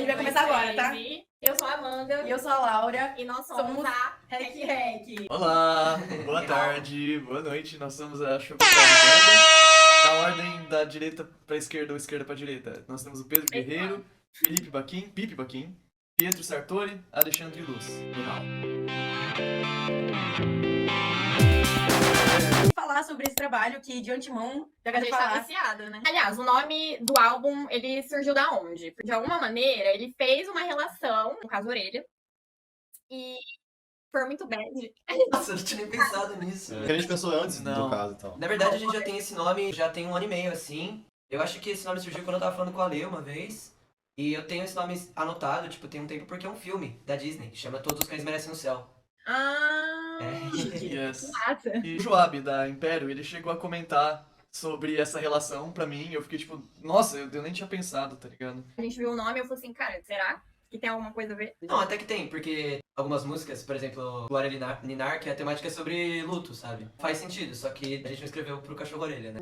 gente vai começar agora, tá? Eu sou a Amanda. E eu sou a Laura. E nós somos a Hack Hack. Olá, boa tarde, boa noite. Nós somos a Chococarne Banda. Na ordem da direita pra esquerda ou esquerda pra direita, nós temos o Pedro Guerreiro, Pipe Baquim, Pietro Sartori, Alexandre Luz. Falar sobre esse trabalho que, de antemão, já A quero gente tá falar. viciada, né? Aliás, o nome do álbum, ele surgiu da onde? De alguma maneira, ele fez uma relação, no caso Orelha, e foi muito bad. Nossa, eu não tinha nem pensado nisso. O que a gente pensou antes, não. Do caso e tal. Na verdade, a gente já tem esse nome já tem 1 ano e meio, assim. Eu acho que esse nome surgiu quando eu tava falando com a Lê uma vez. E eu tenho esse nome anotado, tipo, tem um tempo porque é um filme da Disney, que chama Todos os Cães Merecem o Céu. Yes. Massa. E o Joab, da Império, ele chegou a comentar sobre essa relação pra mim. Eu fiquei tipo, nossa, eu nem tinha pensado, tá ligado? A gente viu o nome e eu falei assim, cara, será que tem alguma coisa a ver? Não, até que tem, porque algumas músicas, por exemplo, Glória Linar, que a temática é sobre luto, sabe? Faz sentido, só que a gente não escreveu pro Cachorro Orelha, né?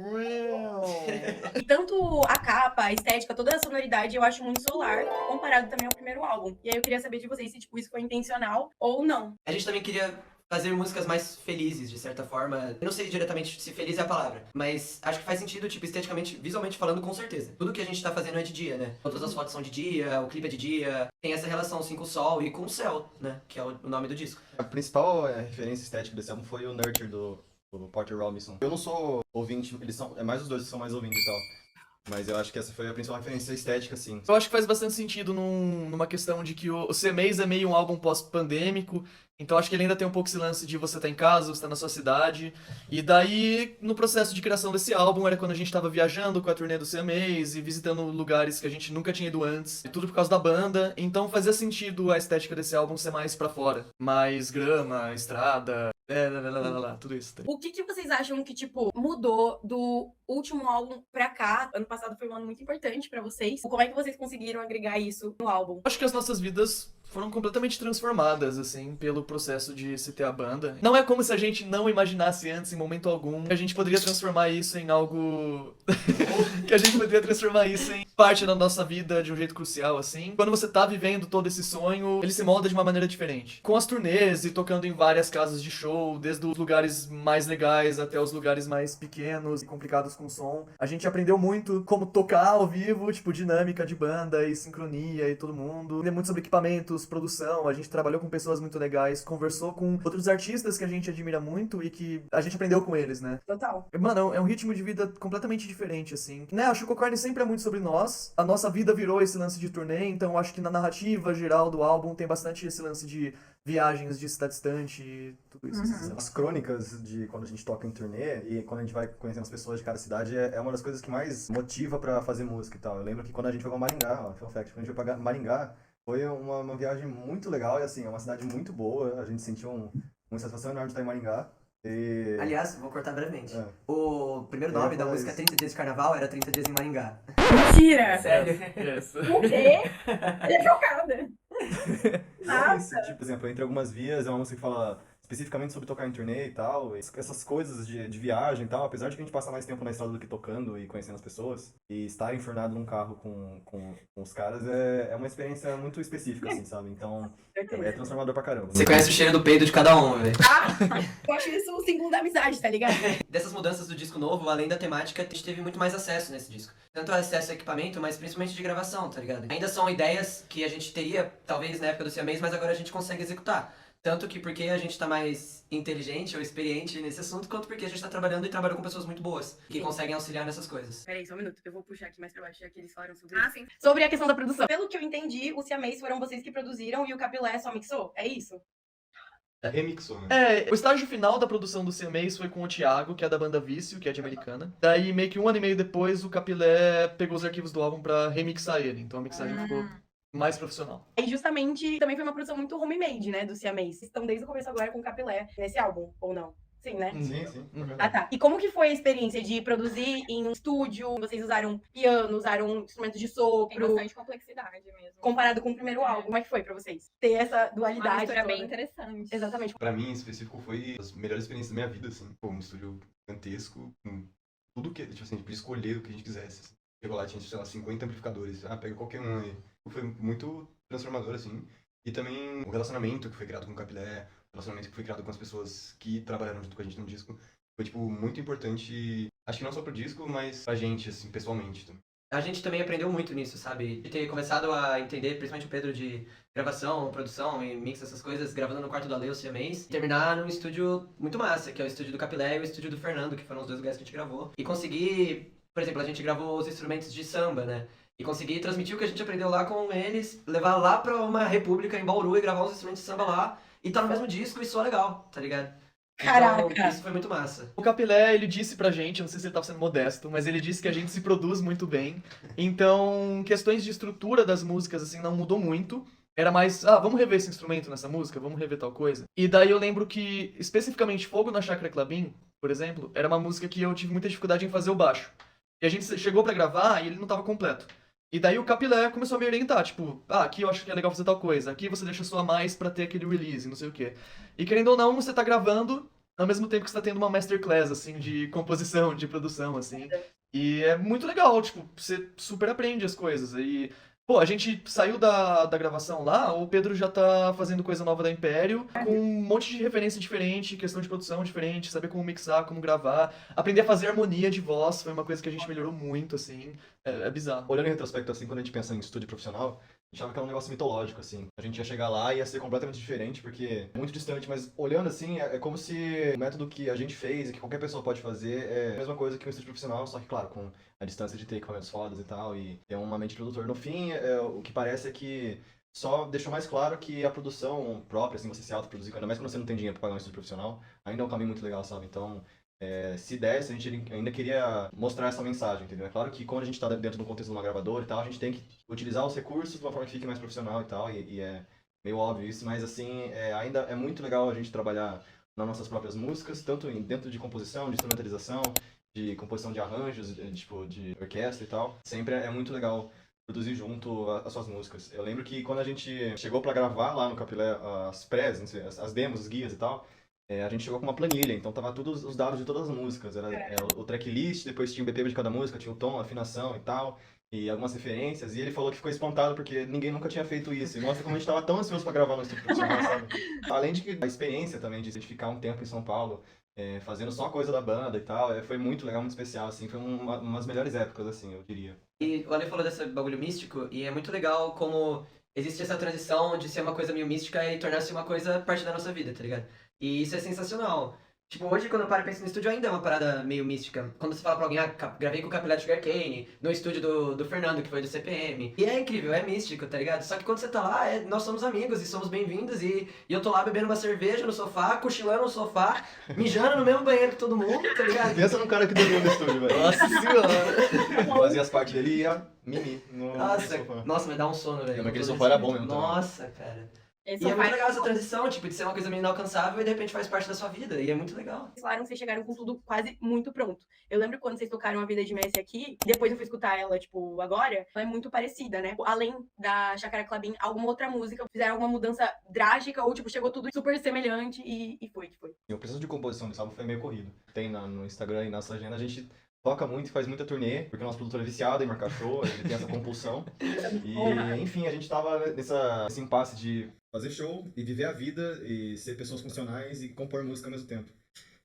E tanto a capa, a estética, toda a sonoridade eu acho muito solar, comparado também ao primeiro álbum. E aí eu queria saber de vocês se tipo, isso foi intencional ou não. A gente também queria fazer músicas mais felizes, de certa forma. Eu não sei diretamente se feliz é a palavra, mas acho que faz sentido, tipo, esteticamente, visualmente falando, com certeza. Tudo que a gente tá fazendo é de dia, né? Todas as fotos são de dia, o clipe é de dia. Tem essa relação, assim, com o sol e com o céu, né? Que é o nome do disco. A principal referência estética desse álbum foi o Nurture do Porter Robinson. Eu não sou ouvinte, eles são, é mais os dois que são mais ouvintes e tal. Mas eu acho que essa foi a principal referência estética, assim. Eu acho que faz bastante sentido numa questão de que o CMAs é meio um álbum pós-pandêmico, então acho que ele ainda tem um pouco esse lance de você tá em casa, você tá na sua cidade, e daí no processo de criação desse álbum era quando a gente tava viajando com a turnê do CMAs e visitando lugares que a gente nunca tinha ido antes, e tudo por causa da banda, então fazia sentido a estética desse álbum ser mais pra fora, mais grama, estrada, tudo isso. Tá? O que vocês acham que, tipo, mudou do último álbum pra cá? Ano passado foi um ano muito importante pra vocês. Como é que vocês conseguiram agregar isso no álbum? Acho que as nossas vidas foram completamente transformadas, assim, pelo processo de se ter a banda. Não é como se a gente não imaginasse antes, em momento algum, que a gente poderia transformar isso em algo... que a gente poderia transformar isso em parte da nossa vida de um jeito crucial, assim. Quando você tá vivendo todo esse sonho, ele se molda de uma maneira diferente. Com as turnês e tocando em várias casas de show, desde os lugares mais legais até os lugares mais pequenos e complicados com som, a gente aprendeu muito como tocar ao vivo, tipo, dinâmica de banda e sincronia e todo mundo. Aprendeu muito sobre equipamentos, produção, a gente trabalhou com pessoas muito legais, conversou com outros artistas que a gente admira muito e que a gente aprendeu com eles, né? Total. Mano, é um ritmo de vida completamente diferente, assim. Né, a Chococarne sempre é muito sobre nós, a nossa vida virou esse lance de turnê, então acho que na narrativa geral do álbum tem bastante esse lance de viagens de cidade distante e tudo isso. Assim. As crônicas de quando a gente toca em turnê e quando a gente vai conhecendo as pessoas de cada cidade é uma das coisas que mais motiva pra fazer música e tal. Eu lembro que quando a gente foi pra Maringá, ó, fun fact, quando a gente foi pra Maringá, foi uma viagem muito legal e assim, é uma cidade muito boa, a gente sentiu uma satisfação enorme de estar em Maringá. E... Aliás, vou cortar brevemente. É. O primeiro nome da música 30 Dias de Carnaval era 30 Dias em Maringá. Mentira! Sério? Yes. O quê? Eu tô chocada. É isso, tipo, por exemplo, Entre Algumas Vias é uma música que fala especificamente sobre tocar em turnê e tal, essas coisas de viagem e tal, apesar de que a gente passa mais tempo na estrada do que tocando e conhecendo as pessoas, e estar enfurnado num carro com os caras é uma experiência muito específica, assim, sabe? Então, é transformador pra caramba. Você conhece o cheiro do peido de cada um, velho. Eu acho isso o símbolo da amizade, tá ligado? Dessas mudanças do disco novo, além da temática, a gente teve muito mais acesso nesse disco. Tanto acesso a equipamento, mas principalmente de gravação, tá ligado? Ainda são ideias que a gente teria, talvez, na época do CMAs, mas agora a gente consegue executar. Tanto que porque a gente tá mais inteligente ou experiente nesse assunto, quanto porque a gente tá trabalhando e trabalha com pessoas muito boas, que conseguem auxiliar nessas coisas. Peraí, só um minuto. Eu vou puxar aqui mais pra baixo, já que eles falaram sobre Ah, sim. Sobre a questão da produção. Pelo que eu entendi, os CMAs foram vocês que produziram e o Capilé só mixou? É isso? Remixou, né? É, o estágio final da produção do CMAs foi com o Thiago, que é da banda Vício, que é de Americana. Daí, meio que 1 ano e meio depois, o Capilé pegou os arquivos do álbum pra remixar ele. Então a mixagem ficou mais profissional. E justamente também foi uma produção muito homemade, né, do CMAs. Vocês estão desde o começo agora com o Capilé nesse álbum, ou não? Sim, né? Sim, sim. Ah, tá. E como que foi a experiência de produzir em um estúdio? Vocês usaram piano, usaram instrumentos de Tem sopro, bastante complexidade mesmo. comparado com o primeiro álbum. Como é que foi pra vocês? Ter essa Uma dualidade mistura toda. bem interessante. Exatamente. Pra mim, em específico, foi as melhores experiências da minha vida, assim. Pô, um estúdio gigantesco, com tudo que, tipo assim, a gente podia escolher o que a gente quisesse, assim. chegou lá, tinha, sei lá, 50 amplificadores. Ah, pega qualquer um aí. Foi muito transformador, assim. E também o relacionamento que foi criado com o Capilé, o relacionamento que foi criado com as pessoas que trabalharam junto com a gente no disco, foi, tipo, muito importante, acho que não só pro disco, mas pra gente, assim, pessoalmente também. A gente também aprendeu muito nisso, sabe? De ter começado a entender, principalmente o Pedro, de gravação, produção e mix, essas coisas, gravando no quarto do Ale, o siamês, e terminar num estúdio muito massa, que é o estúdio do Capilé e o estúdio do Fernando, que foram os 2 lugares que a gente gravou. E conseguir, por exemplo, a gente gravou os instrumentos de samba, né? E conseguir transmitir o que a gente aprendeu lá com eles, levar lá pra uma república em Bauru e gravar os instrumentos de samba lá, e tá no mesmo disco e soa legal, tá ligado? Caraca. Então, isso foi muito massa. O Capilé, ele disse pra gente, não sei se ele tava sendo modesto, mas ele disse que a gente se produz muito bem. Então, questões de estrutura das músicas, assim, não mudou muito. Era mais, vamos rever esse instrumento nessa música, vamos rever tal coisa. E daí eu lembro que, especificamente Fogo na Chácara Klabin, por exemplo, era uma música que eu tive muita dificuldade em fazer o baixo. E a gente chegou pra gravar e ele não tava completo. E daí o Capilé começou a me orientar, tipo, aqui eu acho que é legal fazer tal coisa, aqui você deixa só mais pra ter aquele release, não sei o quê. E querendo ou não, você tá gravando ao mesmo tempo que você tá tendo uma masterclass, assim, de composição, de produção, assim. E é muito legal, tipo, você super aprende as coisas. E, pô, a gente saiu da gravação lá, o Pedro já tá fazendo coisa nova da Império, com um monte de referência diferente, questão de produção diferente, saber como mixar, como gravar. Aprender a fazer harmonia de voz foi uma coisa que a gente melhorou muito, assim. É bizarro. Olhando em retrospecto, assim, quando a gente pensa em estúdio profissional, a gente achava que era um negócio mitológico, assim. A gente ia chegar lá e ia ser completamente diferente, porque é muito distante, mas olhando assim, é como se o método que a gente fez e que qualquer pessoa pode fazer é a mesma coisa que um estúdio profissional, só que, claro, com a distância de ter equipamentos fodas e tal, e ter uma mente de produtor. No fim, o que parece é que só deixou mais claro que a produção própria, assim, você se autoproduzir, ainda mais quando você não tem dinheiro pra pagar um estúdio profissional, ainda é um caminho muito legal, sabe? Então, se desse, a gente ainda queria mostrar essa mensagem, entendeu? É claro que quando a gente está dentro do contexto de uma gravadora e tal, a gente tem que utilizar os recursos de uma forma que fique mais profissional e tal, e é meio óbvio isso, mas assim, ainda é muito legal a gente trabalhar nas nossas próprias músicas, tanto dentro de composição, de instrumentalização, de composição de arranjos, tipo, de orquestra e tal. Sempre é muito legal produzir junto as suas músicas. Eu lembro que quando a gente chegou para gravar lá no Capilé as prés, não sei, as demos, os guias e tal, a gente chegou com uma planilha, então tava todos os dados de todas as músicas. Era o tracklist, depois tinha o BPM de cada música, tinha o tom, a afinação e tal, e algumas referências. E ele falou que ficou espantado porque ninguém nunca tinha feito isso. E mostra como a gente tava tão ansioso pra gravar no estúdio profissional, sabe? Além de que a experiência também de ficar um tempo em São Paulo, fazendo só coisa da banda e tal, foi muito legal, muito especial, assim. Foi umas melhores épocas, assim, eu diria. E o Ale falou desse bagulho místico, e é muito legal como existe essa transição de ser uma coisa meio mística e tornar-se uma coisa parte da nossa vida, tá ligado? E isso é sensacional. Tipo, hoje quando eu paro e penso no estúdio ainda é uma parada meio mística. Quando você fala pra alguém, gravei com o Capilé de Sugarcane, no estúdio do Fernando, que foi do CPM. E é incrível, é místico, tá ligado? Só que quando você tá lá, nós somos amigos e somos bem-vindos. E eu tô lá bebendo uma cerveja no sofá, cochilando no sofá, mijando no mesmo banheiro que todo mundo, tá ligado? Pensa num cara que dormiu no estúdio, velho. Nossa senhora! Fazia as partes dele e ia mimir no Nossa, sofá. nossa, mas dá um sono, velho. Mas aquele sofá era bom mesmo também. Nossa, cara. Esse E é muito sofá- legal essa transição, tipo, de ser uma coisa meio inalcançável e de repente faz parte da sua vida. E é muito legal. Vocês falaram que vocês chegaram com tudo quase muito pronto. Eu lembro quando vocês tocaram A Vida de Messi aqui, depois eu fui escutar ela, tipo, agora, ela é muito parecida, né? Além da Chácara Klabin, alguma outra música, fizeram alguma mudança drástica ou, tipo, chegou tudo super semelhante e foi que foi. E o processo de composição desse álbum foi meio corrido. Tem no Instagram e na nossa agenda, a gente toca muito e faz muita turnê, porque o nosso produtor é viciado em marcar show, ele tem essa compulsão. E, enfim, a gente tava nesse impasse de fazer show e viver a vida e ser pessoas funcionais e compor música ao mesmo tempo.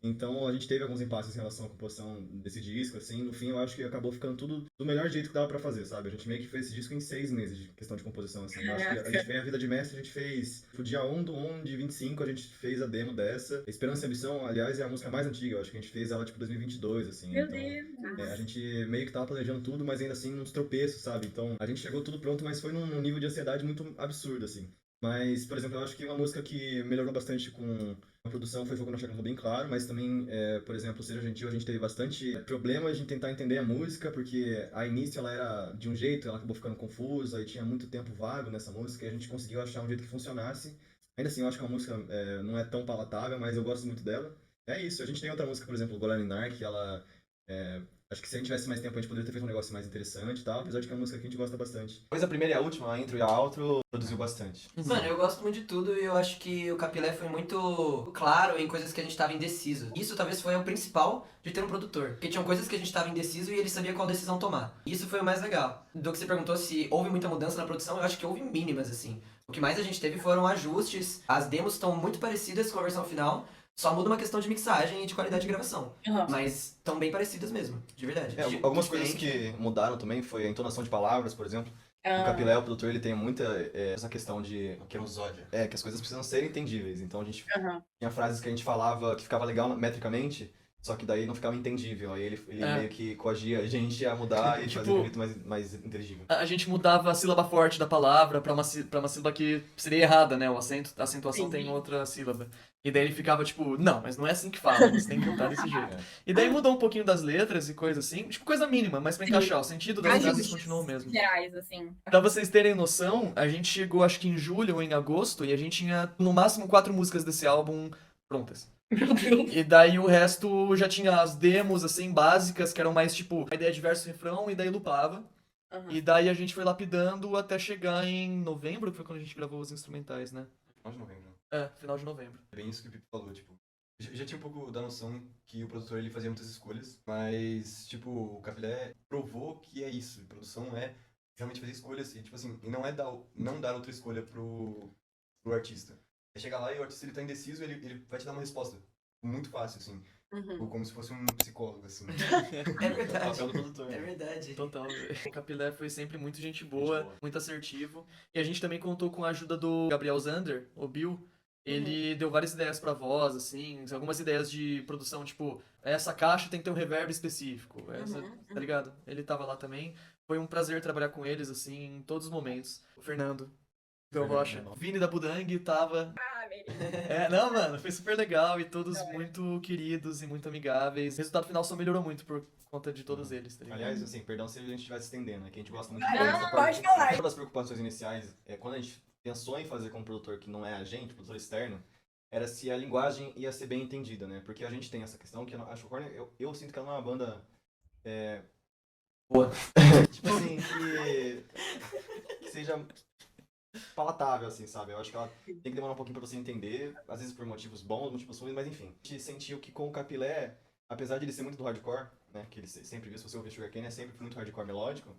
Então a gente teve alguns impasses em relação à composição desse disco, assim, no fim eu acho que acabou ficando tudo do melhor jeito que dava pra fazer, sabe? A gente meio que fez esse disco em 6 meses de questão de composição, assim. Eu acho que a gente fez A Vida de Mestre, a gente fez o dia 1/1 de 25, a gente fez a demo dessa. Esperança e Ambição, aliás, é a música mais antiga, eu acho que a gente fez ela tipo 2022, assim. Meu então, Deus! a gente meio que tava planejando tudo, mas ainda assim uns tropeços, sabe? Então a gente chegou tudo pronto, mas foi num nível de ansiedade muito absurdo, assim. Mas, por exemplo, eu acho que uma música que melhorou bastante com a produção foi Fogo na Chácara, bem claro, mas também, por exemplo, Seja Gentil, a gente teve bastante problemas de tentar entender a música, porque a início ela era de um jeito, ela acabou ficando confusa e tinha muito tempo vago nessa música e a gente conseguiu achar um jeito que funcionasse. Ainda assim, eu acho que a música não é tão palatável, mas eu gosto muito dela. É isso, a gente tem outra música, por exemplo, Golden Narc, que ela Acho que se a gente tivesse mais tempo, a gente poderia ter feito um negócio mais interessante e tal, apesar de que é uma música que a gente gosta bastante. Depois a primeira e a última, a intro e a outro, produziu bastante. Mano, eu gosto muito de tudo e eu acho que o Capilé foi muito claro em coisas que a gente tava indeciso. Isso talvez foi o principal de ter um produtor. Porque tinham coisas que a gente tava indeciso e ele sabia qual decisão tomar. Isso foi o mais legal. Do que você perguntou se houve muita mudança na produção, eu acho que houve mínimas, assim. O que mais a gente teve foram ajustes. As demos estão muito parecidas com a versão final. Só muda uma questão de mixagem e de qualidade de gravação. Aham. Mas estão bem parecidas mesmo, de verdade. Algumas coisas Diferente. que mudaram também foi a entonação de palavras, por exemplo. O Capilé, o produtor, ele tem muita essa questão de Que é um zódia. que as coisas precisam ser entendíveis. Então a gente Aham. tinha frases que a gente falava que ficava legal metricamente, só que daí não ficava entendível. Aí ele meio que coagia a gente a mudar e fazer de um jeito mais inteligível. A gente mudava a sílaba forte da palavra pra uma sílaba que seria errada, né? A acentuação tem outra sílaba. E daí ele ficava tipo, não, mas não é assim que fala, você tem que cantar desse jeito. E daí mudou um pouquinho das letras e coisa assim, tipo coisa mínima, mas pra encaixar, o sentido das frases Ajustes continuou o mesmo. gerais, assim. Pra vocês terem noção, a gente chegou acho que em julho ou em agosto e a gente tinha no máximo 4 músicas desse álbum prontas. Meu Deus. E daí o resto já tinha as demos assim básicas, que eram mais tipo a ideia de verso e refrão e daí lupava. Aham. E daí a gente foi lapidando até chegar em novembro, que foi quando a gente gravou os instrumentais, né? Final de novembro. É, final de novembro. É bem isso que o Pipo falou, tipo. Já tinha um pouco da noção que o produtor ele fazia muitas escolhas, mas, tipo, o Capilé provou que é isso. Produção é realmente fazer escolhas e, tipo assim, e não dar outra escolha pro artista. É chegar lá e o artista ele tá indeciso, ele vai te dar uma resposta muito fácil, assim. Uhum. Como se fosse um psicólogo, assim. É O verdade. papel do produtor. É verdade. Total. O Capilé foi sempre muito gente boa, muito assertivo. E a gente também contou com a ajuda do Gabriel Zander, o Bill. Ele deu várias ideias pra voz, assim, algumas ideias de produção, tipo, essa caixa tem que ter um reverb específico, tá ligado? Ele tava lá também. Foi um prazer trabalhar com eles, assim, em todos os momentos. O Fernando, Del Rocha, o Vini da Budang tava... Ah, beleza. Não, mano, foi super legal e todos muito queridos e muito amigáveis. O resultado final só melhorou muito por conta de todos eles, tá ligado? Aliás, assim, perdão se a gente estivesse estendendo, né? Que a gente gosta muito Não, dessa pode parte. falar. Uma das preocupações iniciais, quando a gente pensou em fazer com um produtor que não é a gente, produtor externo, era se a linguagem ia ser bem entendida, né? Porque a gente tem essa questão que a Chocorner, eu sinto que ela não é uma banda... Boa. Tipo assim, que seja palatável, assim, sabe? Eu acho que ela tem que demorar um pouquinho pra você entender, às vezes por motivos bons, motivos ruins, mas enfim. A gente sentiu que com o Capilé, apesar de ele ser muito do hardcore, né? Que ele sempre viu, se você ouvir Sugarcane, é sempre muito hardcore melódico.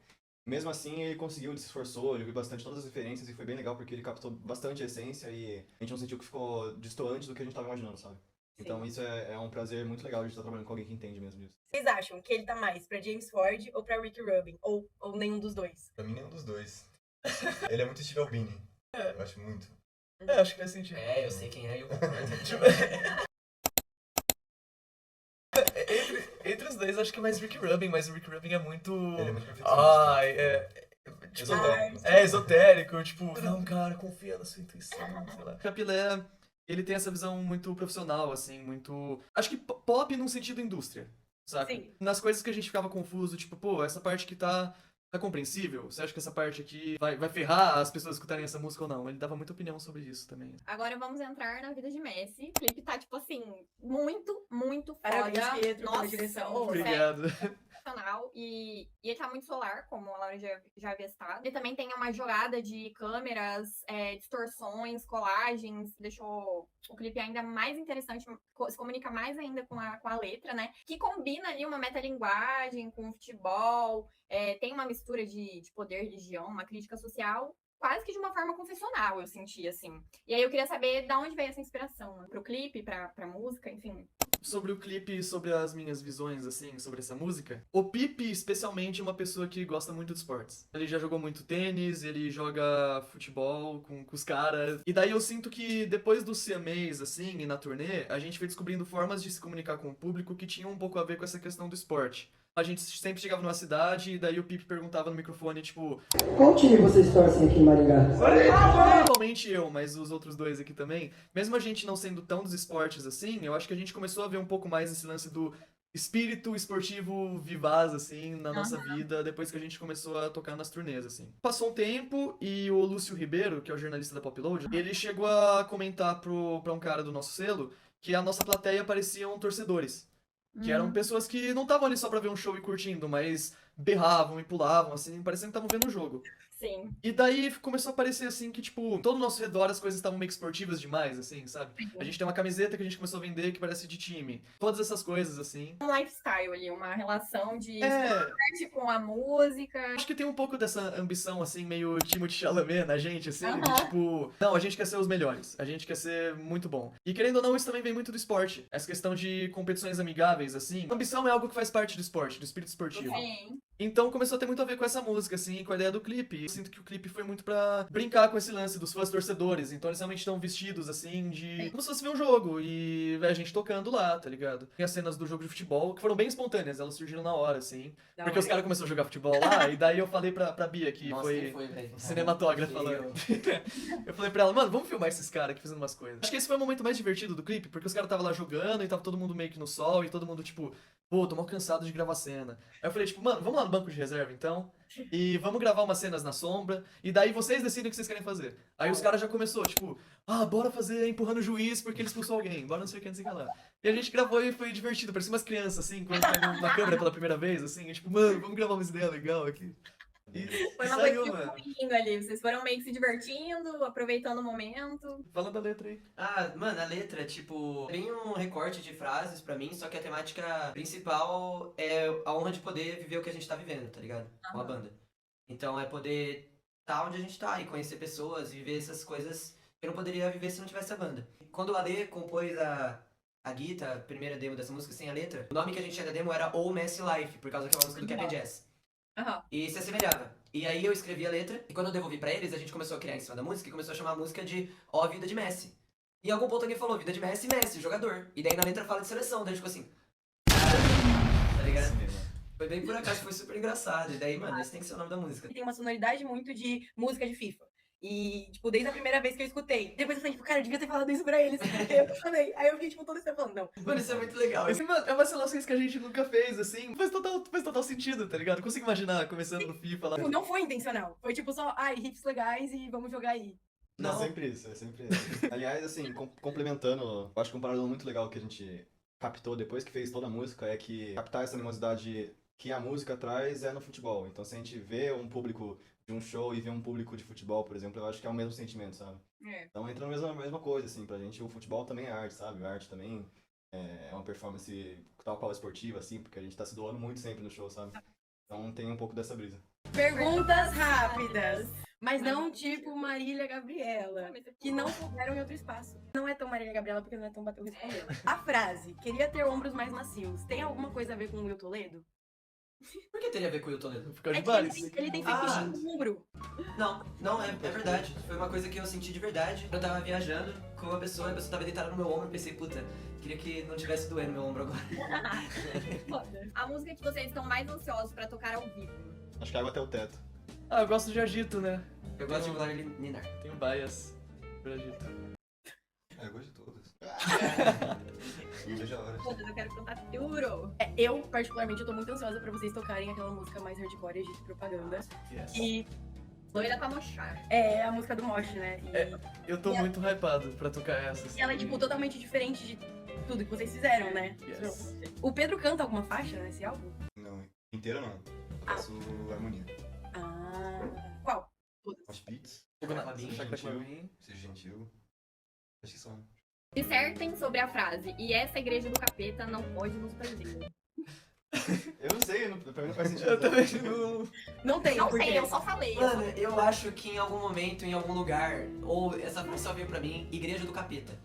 Mesmo assim, ele conseguiu, ele se esforçou, ele viu bastante todas as referências e foi bem legal porque ele captou bastante a essência e a gente não sentiu que ficou destoante do que a gente tava imaginando, sabe? Então isso é um prazer muito legal de estar trabalhando com alguém que entende mesmo disso. Vocês acham que ele tá mais pra James Ford ou pra Rick Rubin? Ou nenhum dos dois? Pra mim, nenhum dos dois. Ele é muito Steve Albini. Eu acho muito. Acho que faz sentido. Eu sei quem é e eu concordo. Entre os dois, acho que é mais Rick Rubin, mas o Rick Rubin é muito... Ele é muito perfeccionista. Ai, tipo, Esotérico. esotérico, tipo, não, cara, confia na sua intuição, sei lá. Capilé, ele tem essa visão muito profissional, assim, muito... Acho que pop num sentido indústria, saca? Sim. Nas coisas que a gente ficava confuso, tipo, pô, essa parte que tá compreensível? Você acha que essa parte aqui vai ferrar as pessoas escutarem essa música ou não? Ele dava muita opinião sobre isso também. Agora vamos entrar na vida de Messi. O clipe tá, tipo assim, muito, muito Parabéns, foda. Pietro, pela Nossa, direção. ô, sério, Obrigado. sensacional. E ele tá muito solar, como a Laura já havia citado. Ele também tem uma jogada de câmeras, distorções, colagens, deixou o clipe ainda mais interessante, se comunica mais ainda com a letra, né? Que combina ali uma metalinguagem com futebol, tem uma mistura de poder, religião, uma crítica social, quase que de uma forma confessional, eu senti, assim. E aí eu queria saber de onde veio essa inspiração, né? Pro clipe, pra música, enfim. Sobre o clipe, sobre as minhas visões, assim, sobre essa música. O Pipe, especialmente, é uma pessoa que gosta muito de esportes. Ele já jogou muito tênis, ele joga futebol com os caras. E daí eu sinto que depois do CMAs, assim, e na turnê, a gente foi descobrindo formas de se comunicar com o público que tinham um pouco a ver com essa questão do esporte. A gente sempre chegava numa cidade e daí o Pipe perguntava no microfone, tipo... Qual time vocês torcem aqui em Maringá? Principalmente eu, mas os outros dois aqui também. Mesmo a gente não sendo tão dos esportes assim, eu acho que a gente começou a ver um pouco mais esse lance do espírito esportivo vivaz, assim, na nossa vida, depois que a gente começou a tocar nas turnês, assim. Passou um tempo e o Lúcio Ribeiro, que é o jornalista da Popload, ele chegou a comentar pra um cara do nosso selo que a nossa plateia pareciam torcedores. Que eram pessoas que não estavam ali só pra ver um show e curtindo, mas berravam e pulavam, assim, parecendo que estavam vendo um jogo. Sim. E daí começou a parecer assim que, tipo, todo o nosso redor as coisas estavam meio que esportivas demais, assim, sabe? A gente tem uma camiseta que a gente começou a vender que parece de time. Todas essas coisas, assim. Um lifestyle ali, uma relação de É, esporte com a música. acho que tem um pouco dessa ambição, assim, meio Timothée Chalamet na gente, assim, de Aham. tipo, não, a gente quer ser os melhores, a gente quer ser muito bom. E querendo ou não, isso também vem muito do esporte. Essa questão de competições amigáveis, assim. A ambição é algo que faz parte do esporte, do espírito esportivo. Sim. Então começou a ter muito a ver com essa música, assim, com a ideia do clipe. Eu sinto que o clipe foi muito pra brincar com esse lance dos fãs torcedores. Então eles realmente estão vestidos, assim, de como se fosse ver um jogo. E a gente tocando lá, tá ligado? Tem as cenas do jogo de futebol que foram bem espontâneas, elas surgiram na hora, assim. Da Porque hora. os caras começaram a jogar futebol lá, e daí eu falei pra Bia, que Nossa, foi quem foi, velho? cinematógrafa Eu. lá. Eu falei pra ela, mano, vamos filmar esses caras aqui fazendo umas coisas. Acho que esse foi o momento mais divertido do clipe, porque os caras estavam lá jogando e tava todo mundo meio que no sol e todo mundo, tipo, pô, tô mal cansado de gravar cena. Aí eu falei, tipo, mano, vamos lá no banco de reserva então, e vamos gravar umas cenas na sombra, e daí vocês decidem o que vocês querem fazer. Aí os caras já começou, tipo, bora fazer empurrando o juiz porque ele expulsou alguém, bora não sei o que, não sei o que lá. E a gente gravou e foi divertido, parecia umas crianças, assim, quando pegam uma câmera pela primeira vez, assim, e tipo, mano, vamos gravar uma ideia legal aqui. E Foi uma saiu, coisa mano. fluindo ali. Vocês foram meio que se divertindo, aproveitando o momento. Fala da letra aí. Ah, mano, a letra, tipo, tem um recorte de frases pra mim, só que a temática principal é a honra de poder viver o que a gente tá vivendo, tá ligado? Com a banda. Então é poder tá onde a gente tá e conhecer pessoas, viver essas coisas que eu não poderia viver se não tivesse a banda. Quando o Ale compôs a guitarra, a primeira demo dessa música sem a letra, o nome que a gente tinha da demo era All Messy Life, por causa daquela música do Cap'n Jazz. Aham. E se assemelhava. E aí eu escrevi a letra, e quando eu devolvi pra eles, a gente começou a criar em cima da música e começou a chamar a música de Ó Vida de Messi. E em algum ponto alguém falou, vida de Messi, Messi, jogador. E daí na letra fala de seleção, daí a gente ficou assim. Tá ligado? Foi bem por acaso, foi super engraçado. E daí, mano, esse tem que ser o nome da música. Tem uma sonoridade muito de música de FIFA. E, tipo, desde a primeira vez que eu escutei. Depois eu falei, tipo, cara, eu devia ter falado isso pra eles. Eu falei. Aí eu fiquei, tipo, todo esse tempo falando, não. Mano, isso é muito legal. Assim, mano, é umas relações que a gente nunca fez, assim. Faz total sentido, tá ligado? Consigo imaginar começando no FIFA lá. Tipo, não foi intencional. Foi, tipo, só, hits legais e vamos jogar aí. Não, Não. é sempre isso, é sempre isso. Aliás, assim, complementando, eu acho que um paralelo muito legal que a gente captou depois que fez toda a música é que captar essa animosidade que a música traz é no futebol. Então, se a gente vê um público de um show e vê um público de futebol, por exemplo, eu acho que é o mesmo sentimento, sabe? É. Então entra na mesma coisa, assim, pra gente o futebol também é arte, sabe? A arte também é uma performance tal qual esportiva, assim, porque a gente tá se doando muito sempre no show, sabe? Então tem um pouco dessa brisa. Perguntas rápidas. Mas não tipo Marília Gabriela. Que não couberam em outro espaço. Não é tão Marília Gabriela porque não é tão bateu respondendo. A frase, queria ter ombros mais macios, tem alguma coisa a ver com o Will Toledo? Por que teria a ver com o Will Toledo? Ficar de É que bares. ele tem Ah. fetiche no ombro. Não, é verdade. Foi uma coisa que eu senti de verdade. Eu tava viajando com uma pessoa, e a pessoa tava deitada no meu ombro, e pensei, puta, queria que não tivesse doendo meu ombro agora. Foda. A música que vocês estão mais ansiosos pra tocar ao vivo. Acho que água até o teto. Eu gosto de agito, né? Eu gosto de Glória Ninar. Tenho bias por agito. Eu gosto de todas. Não vejo a hora. Todas, eu quero cantar duro. Eu, particularmente, eu tô muito ansiosa pra vocês tocarem aquela música mais hardcore de propaganda. Yes. E Doida pra mochar. é a música do Mosh, né? E Eu tô muito hypado pra tocar essa. Assim. ela é, tipo, totalmente diferente de tudo que vocês fizeram, né? Yes. O Pedro canta alguma faixa nesse álbum? Não, inteira não. Eu faço harmonia. Qual? Os beats, Chegou na Clabin, Chacra gentil. Clabin. seja gentil. Acho que só. Dissertem sobre a frase. E essa igreja do capeta não pode nos prender. Eu não sei, pra mim não faz sentido. Eu também não. Não tem, Não porque... sei, eu só falei. Mano, eu acho que em algum momento, em algum lugar, ou essa frase só veio pra mim, Igreja do Capeta.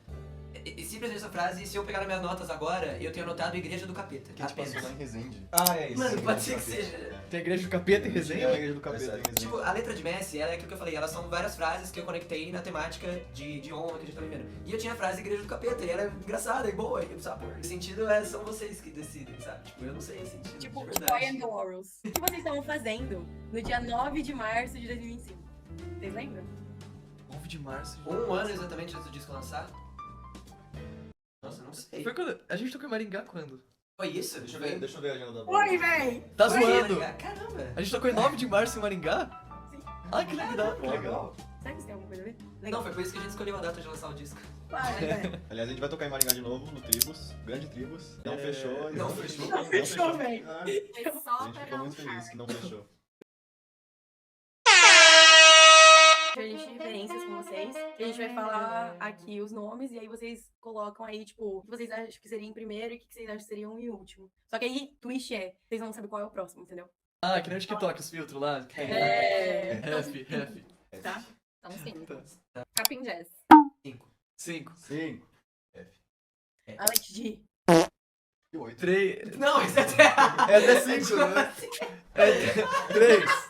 E simplesmente essa frase, se eu pegar nas minhas notas agora, eu tenho anotado Igreja do Capeta. Que a gente passou Apenas. lá em Resende. Ah, é isso. Mano, pode ser que seja. Tem a igreja do capeta em É a resenha? igreja do capeta em Resende. Tipo, a letra de Messi, ela é aquilo que eu falei, elas são várias frases que eu conectei na temática de honra que a gente tá vivendo. E eu tinha a frase Igreja do Capeta, e ela é engraçada e boa, e sabe? O sentido são vocês que decidem, sabe? Tipo, eu não sei o sentido. Tipo, de Boy verdade. and the Laurels. O que vocês estavam fazendo no dia 9 de março de 2025? Vocês lembram? 9 de março. Um ano exatamente antes do disco lançar? Nossa, não sei. Foi quando. A gente tocou em Maringá quando? Foi isso? Deixa eu ver a agenda da banda. Oi, véi! Tá Foi, zoando! Caramba! A gente tocou em 9 de março em Maringá? Sim. Ah, que legal, Que legal. Será que isso tem alguma coisa a ver? Não, Legal. foi por isso que a gente escolheu a data de lançar o disco. Claro, né? Aliás, a gente vai tocar em Maringá de novo, no Tribus, grande Tribus. Não fechou. Não fechou. Não fechou, velho. Ah, Foi a só gente pra ficou dar um muito feliz que charme. não fechou. De referências com vocês. A gente vai falar aqui os nomes e aí vocês colocam aí, tipo, o que vocês acham que seria em primeiro e o que vocês acham que seria em último. Só que aí, twist vocês não sabem qual é o próximo, entendeu? Ah, que nem o TikTok, os filtros lá. Que tem. Ref. Tá? Então, sim. Tá. Capim Jazz. 5, Sim. Alex G. E 8. 3. Não, isso é até... É até 5, né? É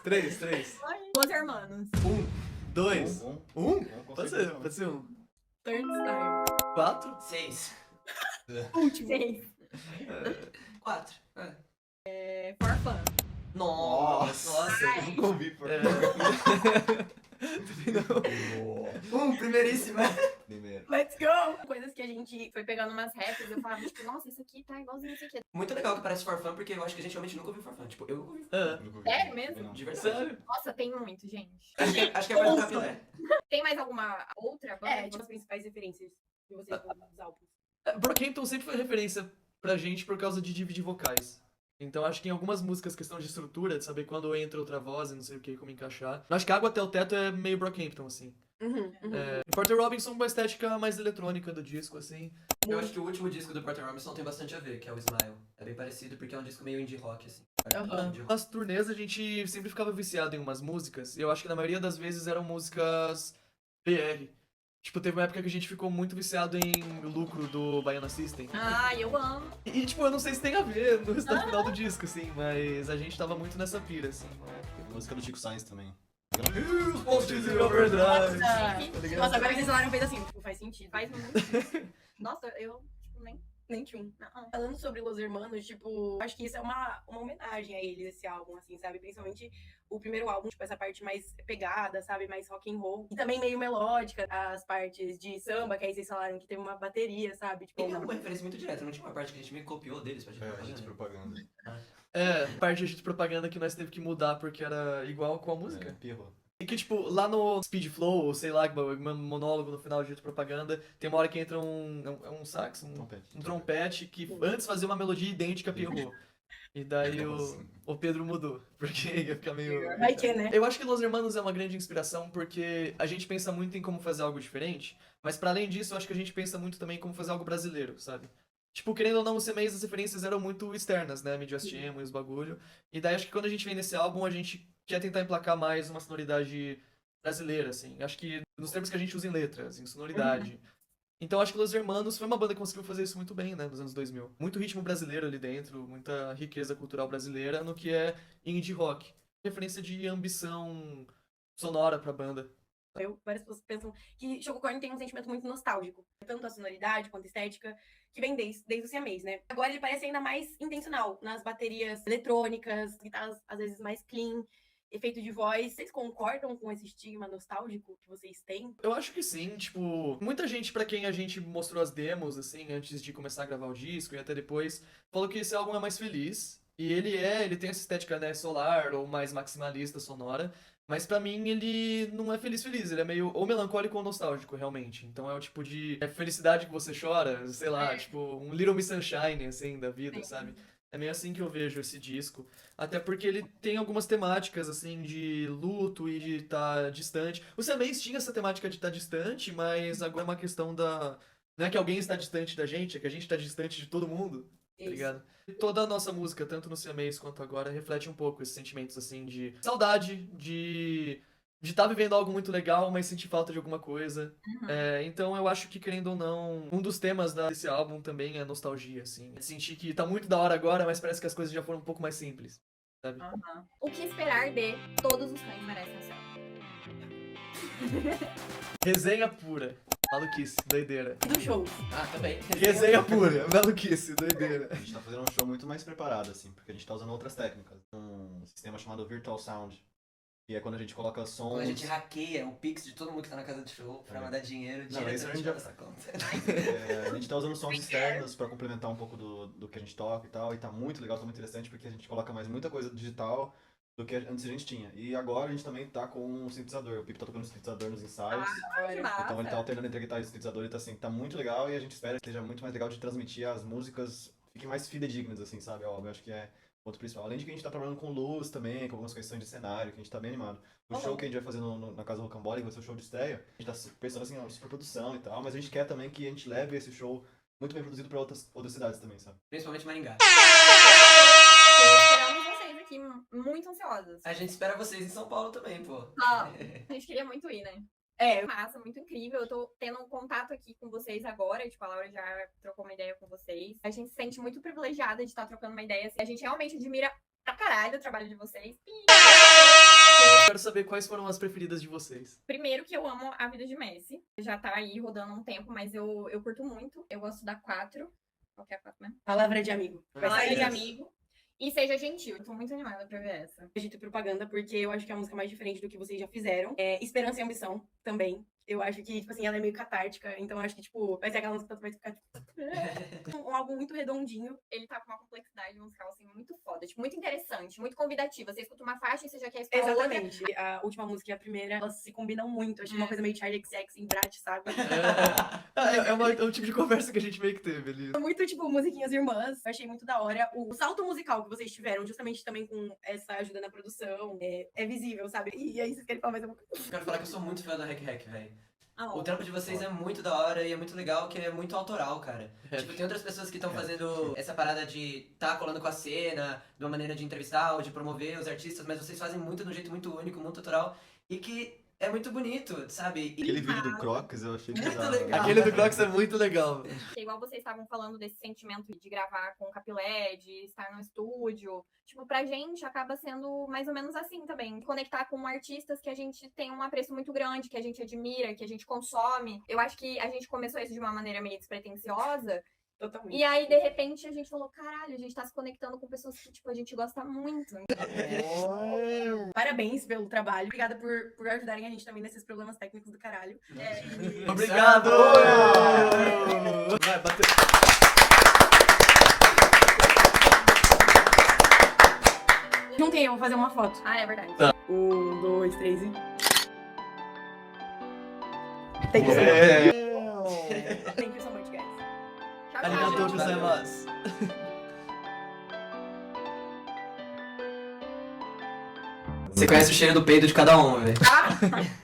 3. Los Hermanos. 2. Um? Pode ser 1. Turnstile. 4. 6. Último. 6. 4. Forfã. Nossa. Eu nunca ouvi, por É. Primeiríssima. Primeiro. Let's go! Coisas que a gente foi pegando umas raps e eu falava, tipo, nossa, isso aqui tá igualzinho isso aqui. Muito legal que parece Forfã, porque eu acho que a gente realmente nunca ouviu Forfã. Tipo, eu nunca ouvi. Sério mesmo? De verdade. Sério? Nossa, tem muito, gente. Acho que é mais do Capilé. Tem mais alguma outra banda? É, tipo, as principais referências de vocês dos álbuns. Brockhampton sempre foi referência pra gente por causa de dividir vocais. Então acho que em algumas músicas, questão de estrutura, de saber quando entra outra voz e não sei o que, como encaixar. Eu acho que Água Até o Teto é meio Brockhampton, assim. E Porter Robinson, uma estética mais eletrônica do disco, assim. Eu acho que o último disco do Porter Robinson tem bastante a ver, que é o Smile. É bem parecido porque é um disco meio indie rock, assim. Indie rock. Nas turnês a gente sempre ficava viciado em umas músicas, e eu acho que na maioria das vezes eram músicas PR. Tipo, teve uma época que a gente ficou muito viciado em Lucro do Baiana System. Ah, eu amo. E, tipo, eu não sei se tem a ver no resultado final do disco, assim, mas a gente tava muito nessa pira, assim. Música do Chico Sainz também. Os posts em overdrive. Nossa, agora que vocês falaram, fez assim, tipo, faz sentido. Faz muito sentido. Nossa, eu, tipo, Nem tchum. não. Falando sobre Los Hermanos, tipo, acho que isso é uma homenagem a eles, esse álbum, assim, sabe? Principalmente o primeiro álbum, tipo, essa parte mais pegada, sabe? Mais rock and roll. E também meio melódica, as partes de samba, que aí vocês falaram que teve uma bateria, sabe? Tipo, E é uma referência muito direta, não tinha uma parte que a gente meio copiou deles pra gente É, a gente propaganda. Parte de propaganda que nós teve que mudar porque era igual com a música. É, pirro. E que, tipo, lá no Speed Flow, ou sei lá, monólogo no final de propaganda, tem uma hora que entra um sax, Trompete. um trompete, que antes fazia uma melodia idêntica a Pierrot. E daí o Pedro mudou, porque ia ficar meio... vai que, né? Eu acho que Los Hermanos é uma grande inspiração porque a gente pensa muito em como fazer algo diferente, mas para além disso, eu acho que a gente pensa muito também em como fazer algo brasileiro, sabe? Tipo, querendo ou não, os CMAs, as referências eram muito externas, né? Midwest Emo e os bagulho. E daí acho que quando a gente vem nesse álbum, a gente quer tentar emplacar mais uma sonoridade brasileira, assim. Acho que nos termos que a gente usa em letras, em sonoridade. Então acho que Los Hermanos foi uma banda que conseguiu fazer isso muito bem, né, nos anos 2000. Muito ritmo brasileiro ali dentro, muita riqueza cultural brasileira no que é indie rock. Referência de ambição sonora pra banda. Várias pessoas pensam que Chococorn tem um sentimento muito nostálgico. Tanto a sonoridade quanto a estética, que vem desde o CMAs, né? Agora ele parece ainda mais intencional nas baterias eletrônicas, guitarras às vezes mais clean, efeito de voz. Vocês concordam com esse estigma nostálgico que vocês têm? Eu acho que sim, tipo, muita gente pra quem a gente mostrou as demos, assim, antes de começar a gravar o disco e até depois, falou que esse álbum é mais feliz. E ele tem essa estética, né, solar ou mais maximalista, sonora. Mas pra mim ele não é feliz, ele é meio ou melancólico ou nostálgico, realmente. Então é o tipo de felicidade que você chora, sei lá, tipo um Little Miss Sunshine, assim, da vida, sabe? É meio assim que eu vejo esse disco. Até porque ele tem algumas temáticas, assim, de luto e de estar distante. O CMAs tinha essa temática de estar distante, mas agora é uma questão da... Não é que alguém está distante da gente, é que a gente está distante de todo mundo, tá ligado? E toda a nossa música, tanto no CMAs quanto agora, reflete um pouco esses sentimentos, assim, de saudade, de estar vivendo algo muito legal, mas sentir falta de alguma coisa. Então eu acho que, querendo ou não, um dos temas desse álbum também é nostalgia, assim. É sentir que tá muito da hora agora, mas parece que as coisas já foram um pouco mais simples, sabe? O que esperar de Todos os Cães Merecem o Céu? Resenha pura. Maluquice, doideira. E do show? Ah, também. Resenha pura, maluquice, doideira. A gente tá fazendo um show muito mais preparado, assim, porque a gente tá usando outras técnicas. Um sistema chamado Virtual Sound, que é quando a gente coloca sons... Quando a gente hackeia o Pix de todo mundo que tá na casa de show pra mandar dinheiro Não, esse a gente diretamente já- pra nossa conta. A gente tá usando sons externos pra complementar um pouco do que a gente toca e tal, e tá muito legal, tá muito interessante, porque a gente coloca mais muita coisa digital do que antes a gente tinha. E agora a gente também tá com um sintetizador. O Pipo tá tocando sintetizador nos ensaios. Que massa. Então ele tá alternando entre a guitarra e o sintetizador, e tá assim, tá muito legal, e a gente espera que seja muito mais legal de transmitir as músicas, fiquem mais fidedignas, assim, sabe? Ó, eu acho que é o ponto principal. Além de que a gente tá trabalhando com luz também, com algumas questões de cenário, que a gente tá bem animado. O show que a gente vai fazer na Casa Rocambole, vai ser o show de estreia, a gente tá pensando assim, ó, superprodução e tal, mas a gente quer também que a gente leve esse show muito bem produzido pra outras cidades também, sabe? Principalmente Maringá. Esperamos vocês aqui, muito ansiosas. A gente espera vocês em São Paulo também, pô. A gente queria muito ir, né? É, Massa, muito incrível. Eu tô tendo um contato aqui com vocês agora. Tipo, a Laura já trocou uma ideia com vocês. A gente se sente muito privilegiada de estar trocando uma ideia. Assim. A gente realmente admira pra caralho o trabalho de vocês. Quero saber quais foram as preferidas de vocês. Primeiro que eu amo A Vida de Messi. Já tá aí rodando há um tempo, mas eu curto muito. Eu gosto da 4. Qual que é a 4 mesmo? palavra de amigo. Vai Palavra sair de Amigo. E Seja Gentil. Eu tô muito animada pra ver essa. de propaganda, porque eu acho que é a música mais diferente do que vocês já fizeram. É Esperança e Ambição também. Eu acho que, tipo assim, ela é meio catártica, então eu acho que, tipo, vai ser aquela música que vai ficar, tipo, um álbum muito redondinho. Ele tá com uma complexidade musical, assim, muito foda. Tipo, muito interessante, muito convidativa. Você escuta uma faixa e você já quer escutar outra. Exatamente. A última música e a primeira, elas se combinam muito. Achei uma coisa meio Charlie XX em Brat, sabe? É um tipo de conversa que a gente meio que teve ali. Muito, tipo, musiquinhas irmãs. Eu achei muito da hora. O salto musical que vocês tiveram, justamente também com essa ajuda na produção, é visível, sabe? E aí vocês querem falar mais alguma coisa? Eu quero falar que eu sou muito fã da Hack Hack, velho. Ah, O trampo de vocês é muito da hora e é muito legal, que é muito autoral, cara. Tipo, tem outras pessoas que estão fazendo essa parada de tá colando com a cena, de uma maneira de entrevistar ou de promover os artistas, mas vocês fazem muito de um jeito muito único, muito autoral, e que é muito bonito, sabe? E Aquele vídeo do Crocs eu achei Muito bizarro. legal. Aquele do Crocs é muito legal. Igual vocês estavam falando desse sentimento de gravar com o Capilé, de estar no estúdio. Tipo, pra gente acaba sendo mais ou menos assim também. Conectar com artistas que a gente tem um apreço muito grande, que a gente admira, que a gente consome. Eu acho que a gente começou isso de uma maneira meio despretensiosa. Totalmente. E aí, de repente, a gente falou, caralho, a gente tá se conectando com pessoas que, tipo, a gente gosta muito. Parabéns pelo trabalho. Obrigada por ajudarem a gente também nesses problemas técnicos do caralho. Obrigado! Vai, bateu. Juntem, eu vou fazer uma foto. Ah, é verdade. 1, 2, 3 e... Thank you so much. Thank you so much, guys. Tchau, Arigatou tchau. gozaimasu. Você conhece o cheiro do peido de cada um, velho.